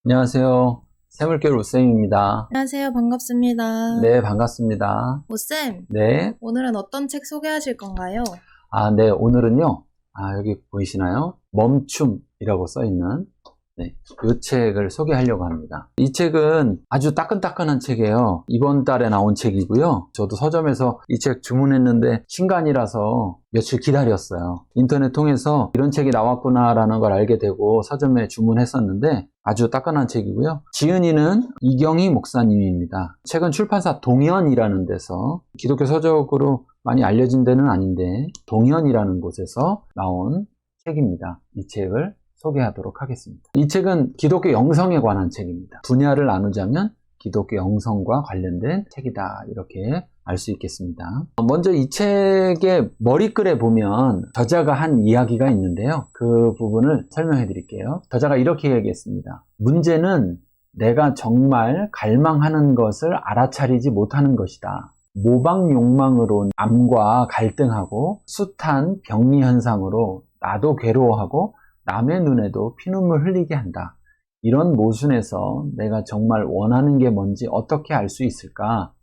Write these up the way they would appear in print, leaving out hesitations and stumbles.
안녕하세요. 샘물결 우쌤입니다. 안녕하세요. 반갑습니다. 네, 반갑습니다. 오쌤, 네. 오늘은 어떤 책 소개하실 건가요? 네, 오늘은요. 여기 보이시나요? 멈춤이라고 써있는 이 책을 소개하려고 합니다. 이 책은 아주 따끈따끈한 책이에요. 이번 달에 나온 책이고요. 저도 서점에서 이 책 주문했는데 신간이라서 며칠 기다렸어요. 인터넷 통해서 이런 책이 나왔구나라는 걸 알게 되고 서점에 주문했었는데 아주 따끈한 책이고요. 지은이는 이경희 목사님입니다. 책은 출판사 동현이라는 데서 기독교 서적으로 많이 알려진 데는 아닌데 동현이라는 곳에서 나온 책입니다. 이 책을 소개하도록 하겠습니다. 이 책은 기독교 영성에 관한 책입니다. 분야를 나누자면 기독교 영성과 관련된 책이다, 이렇게 알 수 있겠습니다. 먼저 이 책의 머리글에 보면 저자가 한 이야기가 있는데요. 그 부분을 설명해 드릴게요. 저자가 이렇게 얘기했습니다. 문제는 내가 정말 갈망하는 것을 알아차리지 못하는 것이다. 모방 욕망으로 남과 갈등하고 숱한 병리 현상으로 나도 괴로워하고 남의 눈에도 피눈물 흘리게 한다. 이런 모순에서 내가 정말 원하는 게 뭔지 어떻게 알 수 있을까?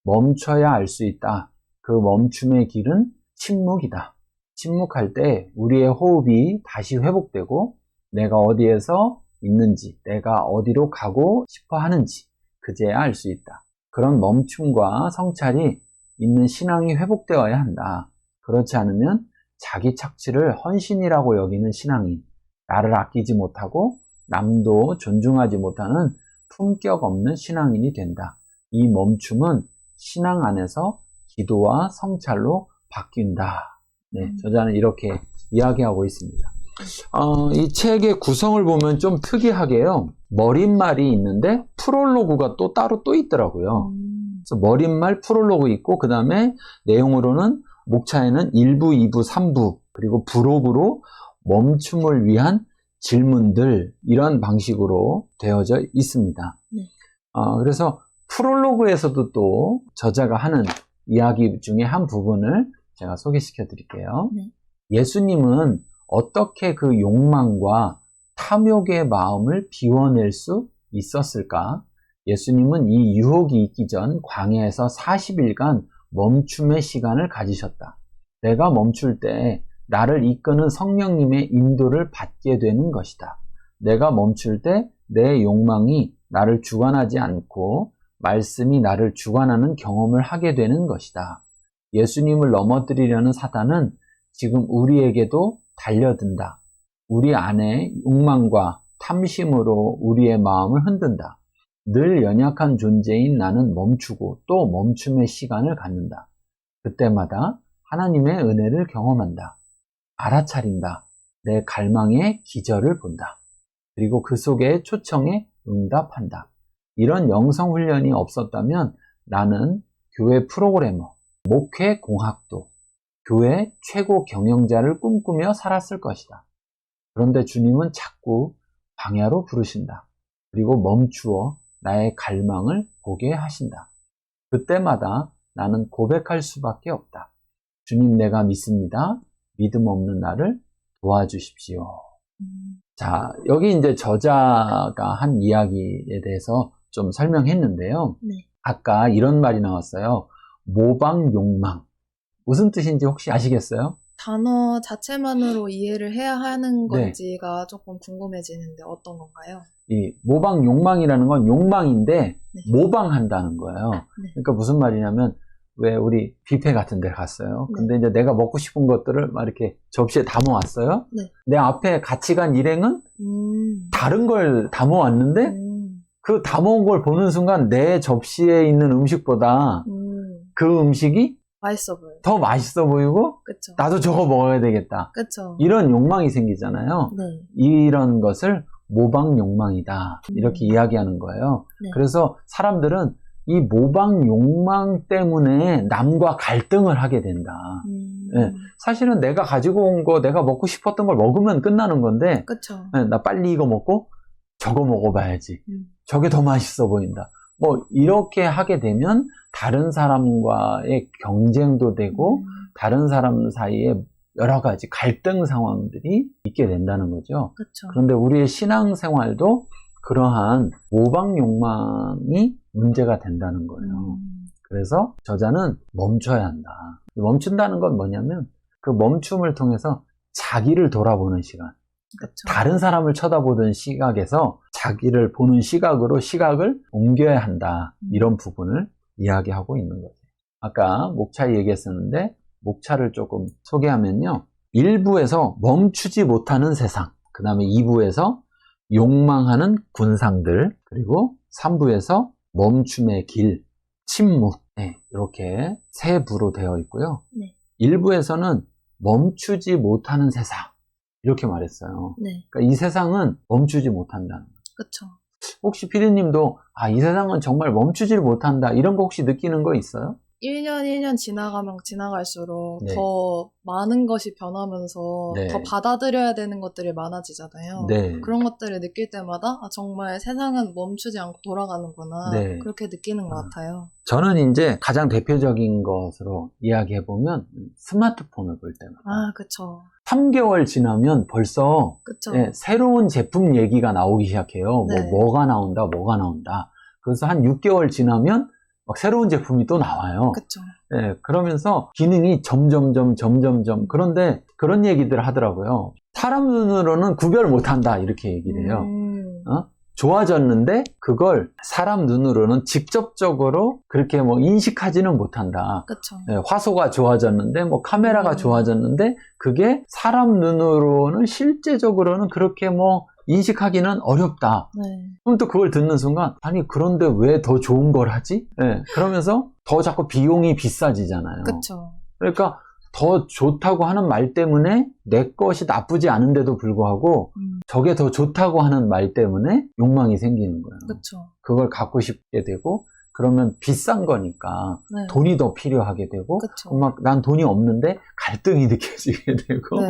멈춰야 알 수 있다. 그 멈춤의 길은 침묵이다. 침묵할 때 우리의 호흡이 다시 회복되고 내가 어디에서 있는지, 내가 어디로 가고 싶어 하는지 그제야 알 수 있다. 그런 멈춤과 성찰이 있는 신앙이 회복되어야 한다. 그렇지 않으면 자기 착취를 헌신이라고 여기는 신앙인, 나를 아끼지 못하고 남도 존중하지 못하는 품격 없는 신앙인이 된다. 이 멈춤은 신앙 안에서 기도와 성찰로 바뀐다. 저자는 이렇게 이야기하고 있습니다. 이 책의 구성을 보면 좀 특이하게요. 머릿말이 있는데 프롤로그가 또 따로 또 있더라고요. 그래서 머릿말 프롤로그 있고 그 다음에 내용으로는 목차에는 1부, 2부, 3부 그리고 부록으로 멈춤을 위한 질문들, 이런 방식으로 되어져 있습니다. 그래서 프롤로그에서도 또 저자가 하는 이야기 중에 한 부분을 제가 소개시켜 드릴게요. 예수님은 어떻게 그 욕망과 탐욕의 마음을 비워낼 수 있었을까? 예수님은 이 유혹이 있기 전 광야에서 40일간 멈춤의 시간을 가지셨다. 내가 멈출 때 나를 이끄는 성령님의 인도를 받게 되는 것이다. 내가 멈출 때 내 욕망이 나를 주관하지 않고 말씀이 나를 주관하는 경험을 하게 되는 것이다. 예수님을 넘어뜨리려는 사단은 지금 우리에게도 달려든다. 우리 안에 욕망과 탐심으로 우리의 마음을 흔든다. 늘 연약한 존재인 나는 멈추고 또 멈춤의 시간을 갖는다. 그때마다 하나님의 은혜를 경험한다. 알아차린다. 내 갈망의 기절을 본다. 그리고 그 속의 초청에 응답한다. 이런 영성훈련이 없었다면 나는 교회 프로그래머, 목회 공학도, 교회 최고 경영자를 꿈꾸며 살았을 것이다. 그런데 주님은 자꾸 광야로 부르신다. 그리고 멈추어 나의 갈망을 보게 하신다. 그때마다 나는 고백할 수밖에 없다. 주님, 내가 믿습니다. 믿음 없는 나를 도와주십시오. 자, 여기 이제 저자가 한 이야기에 대해서 좀 설명했는데요. 아까 이런 말이 나왔어요. 모방 욕망. 무슨 뜻인지 혹시 아시겠어요? 단어 자체만으로 이해를 해야 하는 건지가 조금 궁금해지는데 어떤 건가요? 이 모방 욕망이라는 건 욕망인데 모방한다는 거예요. 그러니까 무슨 말이냐면 왜 우리 뷔페 같은 데 갔어요. 근데 이제 내가 먹고 싶은 것들을 막 이렇게 접시에 담아왔어요. 내 앞에 같이 간 일행은 다른 걸 담아왔는데 그 담아온 걸 보는 순간 내 접시에 있는 음식보다 그 음식이 맛있어 보여요. 더 맛있어 보이고 그쵸. 나도 저거 먹어야 되겠다. 그쵸. 이런 욕망이 생기잖아요. 이런 것을 모방 욕망이다. 이렇게 이야기하는 거예요. 그래서 사람들은 이 모방 욕망 때문에 남과 갈등을 하게 된다. 사실은 내가 가지고 온 거, 내가 먹고 싶었던 걸 먹으면 끝나는 건데, 그쵸. 나 빨리 이거 먹고 저거 먹어봐야지. 저게 더 맛있어 보인다. 뭐 이렇게 하게 되면 다른 사람과의 경쟁도 되고 다른 사람 사이에 여러 가지 갈등 상황들이 있게 된다는 거죠. 그쵸. 그런데 우리의 신앙생활도 그러한 모방 욕망이 문제가 된다는 거예요. 그래서 저자는 멈춰야 한다. 멈춘다는 건 뭐냐면 그 멈춤을 통해서 자기를 돌아보는 시간. 그쵸. 다른 사람을 쳐다보던 시각에서 자기를 보는 시각으로 시각을 옮겨야 한다. 이런 부분을 이야기하고 있는 거죠. 아까 목차 얘기했었는데 목차를 조금 소개하면요. 1부에서 멈추지 못하는 세상, 그 다음에 2부에서 욕망하는 군상들, 그리고 3부에서 멈춤의 길, 침묵, 네, 이렇게 세 부로 되어 있고요. 네. 1부에서는 멈추지 못하는 세상, 이렇게 말했어요. 네. 그러니까 이 세상은 멈추지 못한다는 거예요. 그쵸. 혹시 피디님도 이 세상은 정말 멈추질 못한다, 이런 거 혹시 느끼는 거 있어요? 1년 지나가면 지나갈수록 네. 더 많은 것이 변하면서 네. 더 받아들여야 되는 것들이 많아지잖아요. 네. 그런 것들을 느낄 때마다 정말 세상은 멈추지 않고 돌아가는구나. 네. 그렇게 느끼는 것 같아요. 저는 이제 가장 대표적인 것으로 이야기해보면 스마트폰을 볼 때마다 그쵸. 3개월 지나면 벌써 그쵸. 새로운 제품 얘기가 나오기 시작해요. 네. 뭐가 나온다. 그래서 한 6개월 지나면 막 새로운 제품이 또 나와요. 그쵸. 그러면서 기능이 점점. 그런데 그런 얘기들 하더라고요. 사람 눈으로는 구별 못한다, 이렇게 얘기를 해요. 좋아졌는데 그걸 사람 눈으로는 직접적으로 그렇게 인식하지는 못한다. 그쵸. 화소가 좋아졌는데 카메라가 좋아졌는데 그게 사람 눈으로는 실제적으로는 그렇게 인식하기는 어렵다. 네. 그럼 또 그걸 듣는 순간 아니 그런데 왜 더 좋은 걸 하지? 그러면서 더 자꾸 비용이 비싸지잖아요. 그쵸. 그러니까 더 좋다고 하는 말 때문에 내 것이 나쁘지 않은데도 불구하고 저게 더 좋다고 하는 말 때문에 욕망이 생기는 거예요. 그쵸. 그걸 갖고 싶게 되고 그러면 비싼 거니까 네. 돈이 더 필요하게 되고 그쵸. 막 난 돈이 없는데 갈등이 느껴지게 되고 네.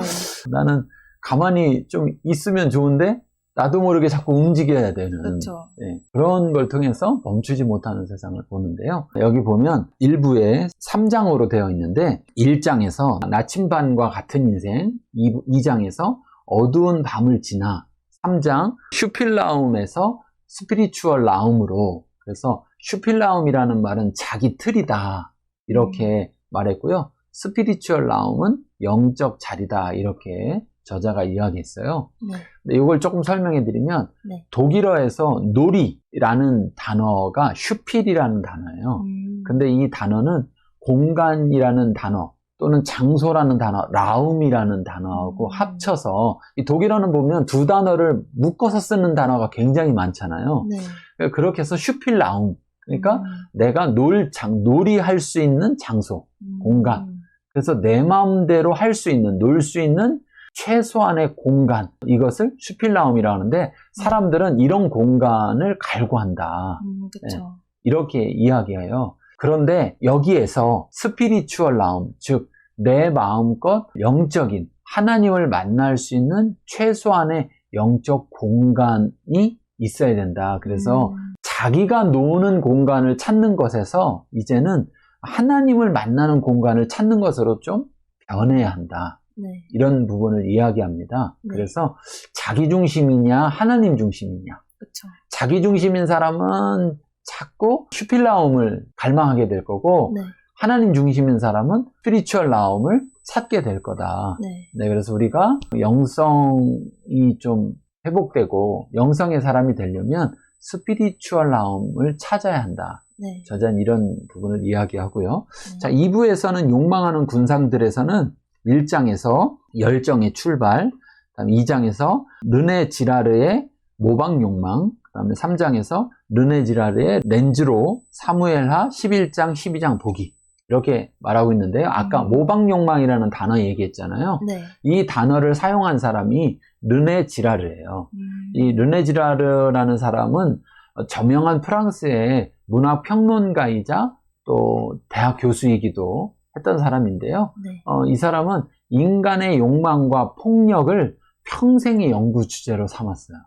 나는 가만히 좀 있으면 좋은데 나도 모르게 자꾸 움직여야 되는 그쵸. 그런 걸 통해서 멈추지 못하는 세상을 보는데요. 여기 보면 1부에 3장으로 되어 있는데 1장에서 나침반과 같은 인생, 2장에서 어두운 밤을 지나, 3장 슈필라움에서 스피리추얼 라움으로, 그래서 슈필라움이라는 말은 자기 틀이다 이렇게 말했고요. 스피리추얼 라움은 영적 자리다 이렇게 저자가 이야기했어요. 네. 근데 이걸 조금 설명해 드리면 네. 독일어에서 놀이라는 단어가 슈필이라는 단어예요. 근데 이 단어는 공간이라는 단어 또는 장소라는 단어, 라움이라는 단어하고 합쳐서 이 독일어는 보면 두 단어를 묶어서 쓰는 단어가 굉장히 많잖아요. 네. 그렇게 해서 슈필 라움, 그러니까 내가 놀이할 수 있는 장소, 공간. 그래서 내 마음대로 할 수 있는, 놀 수 있는 최소한의 공간, 이것을 슈필라움이라고 하는데 사람들은 이런 공간을 갈구한다. 그쵸. 이렇게 이야기해요. 그런데 여기에서 스피리추얼 라움, 즉 내 마음껏 영적인 하나님을 만날 수 있는 최소한의 영적 공간이 있어야 된다. 그래서 자기가 노는 공간을 찾는 것에서 이제는 하나님을 만나는 공간을 찾는 것으로 좀 변해야 한다. 네. 이런 부분을 이야기합니다. 네. 그래서 자기 중심이냐 하나님 중심이냐. 그쵸. 자기 중심인 사람은 자꾸 슈필라움을 갈망하게 될 거고 네. 하나님 중심인 사람은 스피리추얼 라움을 찾게 될 거다. 네. 그래서 우리가 영성이 좀 회복되고 영성의 사람이 되려면 스피리추얼 라움을 찾아야 한다. 네. 저자는 이런 부분을 이야기하고요. 자, 2부에서는 욕망하는 군상들에서는 1장에서 열정의 출발, 그다음에 2장에서 르네 지라르의 모방 욕망, 그다음에 3장에서 르네 지라르의 렌즈로 사무엘하 11장, 12장 보기 이렇게 말하고 있는데요. 아까 모방 욕망이라는 단어 얘기했잖아요. 네. 이 단어를 사용한 사람이 르네 지라르예요. 이 르네 지라르라는 사람은 저명한 프랑스의 문학 평론가이자 또 대학 교수이기도 했던 사람인데요. 네. 이 사람은 인간의 욕망과 폭력을 평생의 연구 주제로 삼았어요.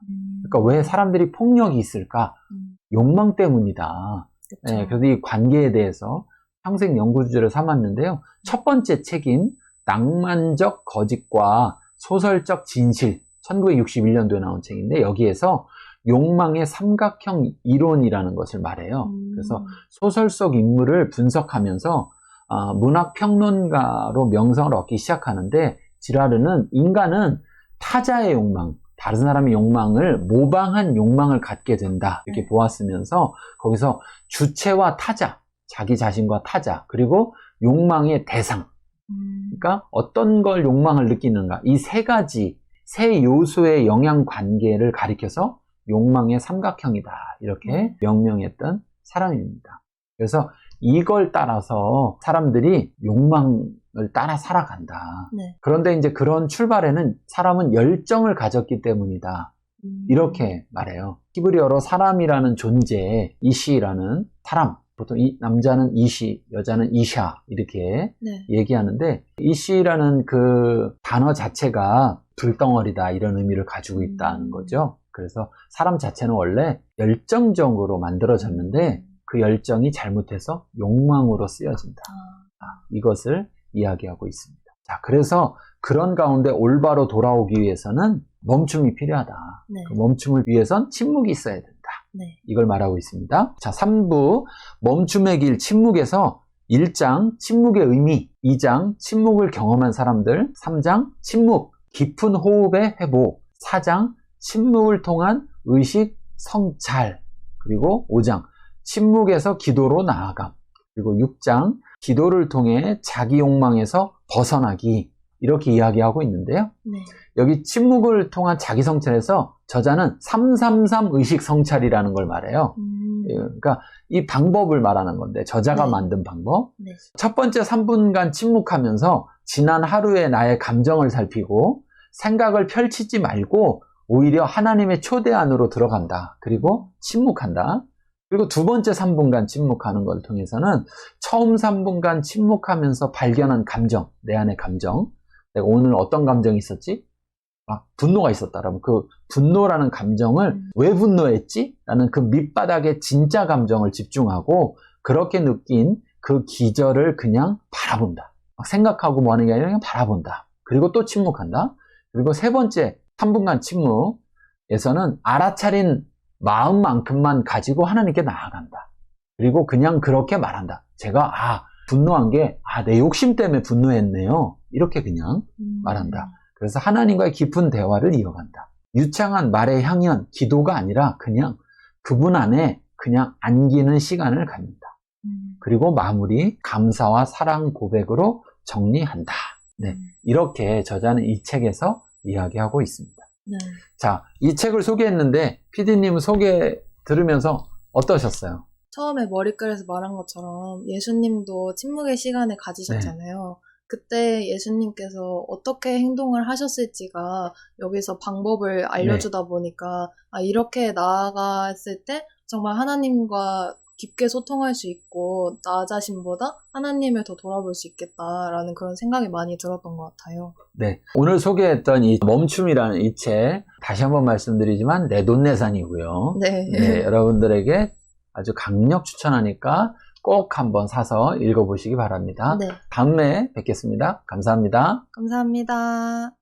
그러니까 왜 사람들이 폭력이 있을까? 욕망 때문이다. 그래서 이 관계에 대해서 평생 연구 주제로 삼았는데요. 첫 번째 책인 낭만적 거짓과 소설적 진실, 1961년도에 나온 책인데 여기에서 욕망의 삼각형 이론이라는 것을 말해요. 그래서 소설 속 인물을 분석하면서 문학 평론가로 명성을 얻기 시작하는데 지라르는 인간은 타자의 욕망, 다른 사람의 욕망을 모방한 욕망을 갖게 된다 이렇게 보았으면서 거기서 주체와 타자, 자기 자신과 타자, 그리고 욕망의 대상, 그러니까 어떤 걸 욕망을 느끼는가, 이 세 가지, 세 요소의 영향 관계를 가리켜서 욕망의 삼각형이다 이렇게 명명했던 사람입니다. 그래서 이걸 따라서 사람들이 욕망을 따라 살아간다. 네. 그런데 이제 그런 출발에는 사람은 열정을 가졌기 때문이다. 이렇게 말해요. 히브리어로 사람이라는 존재, 이시라는 사람, 보통 이 남자는 이시, 여자는 이샤 이렇게 네. 얘기하는데 이시라는 그 단어 자체가 불덩어리다 이런 의미를 가지고 있다는 거죠. 그래서 사람 자체는 원래 열정적으로 만들어졌는데 그 열정이 잘못해서 욕망으로 쓰여진다. 이것을 이야기하고 있습니다. 자, 그래서 그런 가운데 올바로 돌아오기 위해서는 멈춤이 필요하다. 네. 그 멈춤을 위해선 침묵이 있어야 된다. 네. 이걸 말하고 있습니다. 자, 3부 멈춤의 길 침묵에서 1장 침묵의 의미, 2장 침묵을 경험한 사람들, 3장 침묵, 깊은 호흡의 회복, 4장 침묵을 통한 의식 성찰, 그리고 5장 침묵에서 기도로 나아감, 그리고 6장 기도를 통해 자기 욕망에서 벗어나기 이렇게 이야기하고 있는데요. 네. 여기 침묵을 통한 자기 성찰에서 저자는 333 의식 성찰이라는 걸 말해요. 그러니까 이 방법을 말하는 건데 저자가 네. 만든 방법. 네. 첫 번째 3분간 침묵하면서 지난 하루의 나의 감정을 살피고 생각을 펼치지 말고 오히려 하나님의 초대 안으로 들어간다. 그리고 침묵한다. 그리고 두 번째 3분간 침묵하는 걸 통해서는 처음 3분간 침묵하면서 발견한 감정, 내 안의 감정, 내가 오늘 어떤 감정이 있었지? 분노가 있었다라면 그 분노라는 감정을 왜 분노했지? 라는 그 밑바닥의 진짜 감정을 집중하고 그렇게 느낀 그 기절을 그냥 바라본다. 막 생각하고 뭐 하는 게 아니라 그냥 바라본다. 그리고 또 침묵한다. 그리고 세 번째 3분간 침묵에서는 알아차린 마음만큼만 가지고 하나님께 나아간다. 그리고 그냥 그렇게 말한다. 제가 분노한 게 내 욕심 때문에 분노했네요. 이렇게 그냥 말한다. 그래서 하나님과의 깊은 대화를 이어간다. 유창한 말의 향연, 기도가 아니라 그냥 그분 안에 그냥 안기는 시간을 갖는다. 그리고 마무리, 감사와 사랑 고백으로 정리한다. 네, 이렇게 저자는 이 책에서 이야기하고 있습니다. 네. 자, 이 책을 소개했는데 PD님 소개 들으면서 어떠셨어요? 처음에 머릿글에서 말한 것처럼 예수님도 침묵의 시간을 가지셨잖아요. 그때 예수님께서 어떻게 행동을 하셨을지가 여기서 방법을 알려주다 보니까 이렇게 나아갔을 때 정말 하나님과 깊게 소통할 수 있고 나 자신보다 하나님을 더 돌아볼 수 있겠다라는 그런 생각이 많이 들었던 것 같아요. 네, 오늘 소개했던 이 멈춤이라는 이 책 다시 한번 말씀드리지만 내돈내산이고요. 네. 네, 여러분들에게 아주 강력 추천하니까 꼭 한번 사서 읽어보시기 바랍니다. 네. 다음에 뵙겠습니다. 감사합니다. 감사합니다.